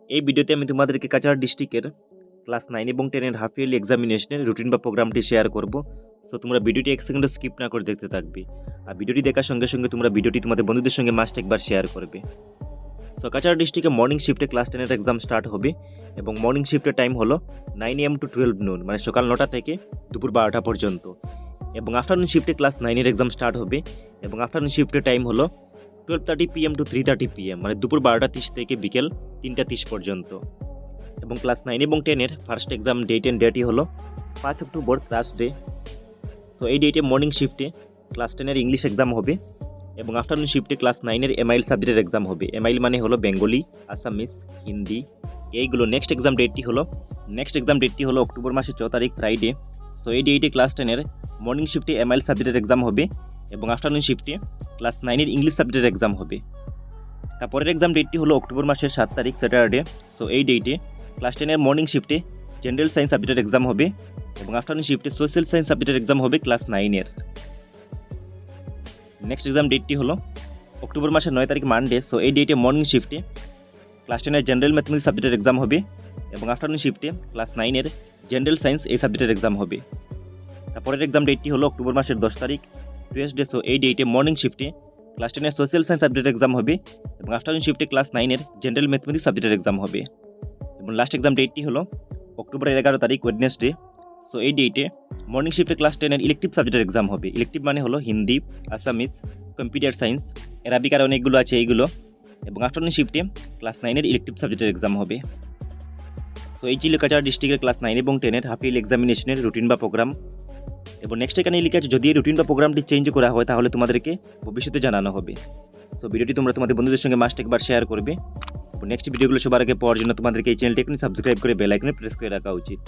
এই ভিডিওতে আমি তোমাদেরকে কাচার ডিস্ট্রিক্টের ক্লাস 9 এবং 10 এর হাফ ইয়ারলি এক্সামিনেশনের রুটিন বা প্রোগ্রামটি শেয়ার করব। সো তোমরা ভিডিওটি এক সেকেন্ডও স্কিপ না করে দেখতে থাকবে। আর ভিডিওটি দেখার সঙ্গে সঙ্গে তোমরা ভিডিওটি তোমাদের বন্ধুদের সঙ্গে মাস্ট একবার শেয়ার করবে। সো কাচার ডিস্ট্রিক্টে মর্নিং শিফটে ক্লাস 10 এর এক্সাম স্টার্ট হবে এবং মর্নিং শিফটের টাইম হলো 9 AM to 12 noon, মানে সকাল 9টা থেকে দুপুর 12টা পর্যন্ত। এবং আফটারনুন শিফটে ক্লাস 9 এর এক্সাম স্টার্ট হবে এবং আফটারনুন শিফটের টাইম হলো 12:30 PM to 3:30 PM, মানে দুপুর 12টা 30 থেকে বিকেল 3টা 30 পর্যন্ত। এবং ক্লাস 9 এবং 10 এর ফার্স্ট এক্সাম ডেট অ্যান্ড ডেটই হলো 5 অক্টোবর থার্সডে। সো এই ডেটে মর্নিং শিফটে ক্লাস 10 এর ইংলিশ এক্সাম হবে এবং আফটারনুন শিফটে ক্লাস 9 এর এমআইএল সাবজেক্টের এক্সাম হবে। এমআইএল মানে হলো বেঙ্গলি, আসামিস, হিন্দি এইগুলো। নেক্সট এক্সাম ডেটটি হলো অক্টোবর মাসের 6 তারিখ ফ্রাইডে। সো এই ডেটে ক্লাস 10 এর মর্নিং শিফটে এমআইএল সাবজেক্টের এক্সাম হবে এবং আফটারনুন শিফটে ক্লাস 9 এর ইংলিশ সাবজেক্টের এক্সাম হবে। তারপরের এক্সাম ডেটটি হলো অক্টোবর মাসের 7 তারিখ স্যাটারডে। সো এই ডেটে ক্লাস 10 এর মর্নিং শিফটে জেনারেল সায়েন্স সাবজেক্টের এক্সাম হবে এবং আফটারনুন শিফটে সোশ্যাল সায়েন্স সাবজেক্টের এক্সাম হবে ক্লাস 9 এর। নেক্সট এক্সাম ডেটটি হলো অক্টোবর মাসের 9 তারিখ মানডে। সো এই ডেটে মর্নিং শিফটে ক্লাস 10 এর জেনারেল ম্যাথমেটিক্স সাবজেক্টের এক্সাম হবে এবং আফটারনুন শিফটে ক্লাস 9 এর জেনারেল সায়েন্স এই সাবজেক্টের এক্সাম হবে। তারপরের এক্সাম ডেটটি হলো অক্টোবর মাসের 10 তারিখ টুয়েসডে। সো এই ডেটে মর্নিং শিফটে ক্লাস 10 এর সোশ্যাল সায়েন্স সাবজেক্টের এক্সাম হবে এবং আফটারনুন শিফটে ক্লাস 9 এর জেনারেল ম্যাথমেটিক্স সাবজেক্টের এক্সাম হবে। এবং লাস্ট এক্সাম ডেটটি হলো অক্টোবরের 11 তারিখ ওয়েডনেসডে। সো এই ডেটে মর্নিং শিফটে ক্লাস 10 এর ইলেকটিভ সাবজেক্টের এক্সাম হবে। ইলেকটিভ মানে হলো Hindi, Assamese, computer science, Arabic আর অনেকগুলো আছে এইগুলো। এবং আফটারনুন শিফটে ক্লাস 9 এর ইলেকটিভ সাবজেক্টের এক্সাম হবে। সো এই ছিল কাচার ডিস্ট্রিক্টের ক্লাস 9 এবং 10 এর হাফ ইয়ারলি এক্সামিনেশনের রুটিন বা প্রোগ্রাম। এবং নেক্সট এখানে লিখে আছে, যদি এই রুটিন বা প্রোগ্রামটি চেঞ্জ করা হয় তাহলে তোমাদেরকে ভবিষ্যতে জানানো হবে। সো ভিডিওটি তোমরা তোমাদের বন্ধুদের সঙ্গে মাস্ট একবার শেয়ার করবে। নেক্সট ভিডিওগুলো সবার আগে পাওয়ার জন্য তোমাদেরকে এই চ্যানেলটি এখনই সাবস্ক্রাইব করে বেল আইকনে প্রেস করে রাখা উচিত।